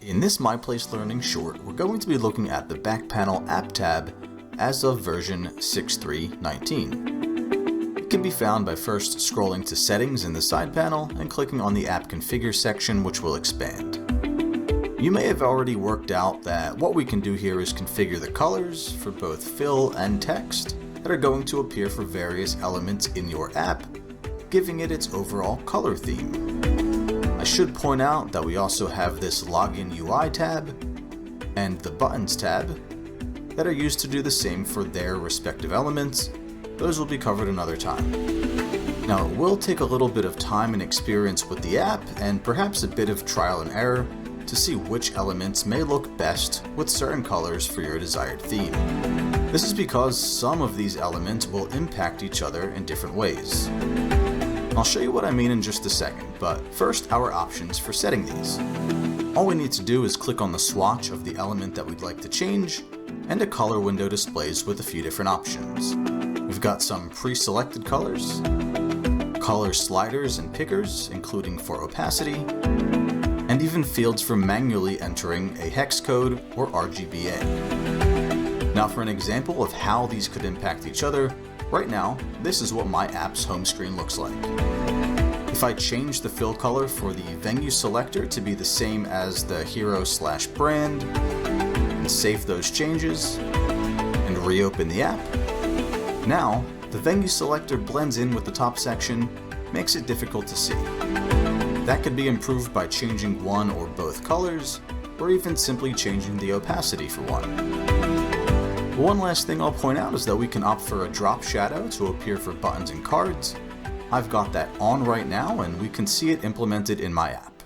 In this MyPlace Learning short, we're going to be looking at the back panel app tab as of version 6.3.19. It can be found by first scrolling to Settings in the side panel and clicking on the App Configure section, which will expand. You may have already worked out that what we can do here is configure the colors for both fill and text that are going to appear for various elements in your app, giving it its overall color theme. I should point out that we also have this Login UI tab and the Buttons tab that are used to do the same for their respective elements. Those will be covered another time. Now, it will take a little bit of time and experience with the app and perhaps a bit of trial and error to see which elements may look best with certain colors for your desired theme. This is because some of these elements will impact each other in different ways. I'll show you what I mean in just a second, but first our options for setting these. All we need to do is click on the swatch of the element that we'd like to change, and a color window displays with a few different options. We've got some pre-selected colors, color sliders and pickers, including for opacity, and even fields for manually entering a hex code or RGBA. Now for an example of how these could impact each other, right now, this is what my app's home screen looks like. If I change the fill color for the venue selector to be the same as the hero/brand, and save those changes, and reopen the app, now the venue selector blends in with the top section, makes it difficult to see. That could be improved by changing one or both colors, or even simply changing the opacity for one. One last thing I'll point out is that we can opt for a drop shadow to appear for buttons and cards. I've got that on right now and we can see it implemented in my app.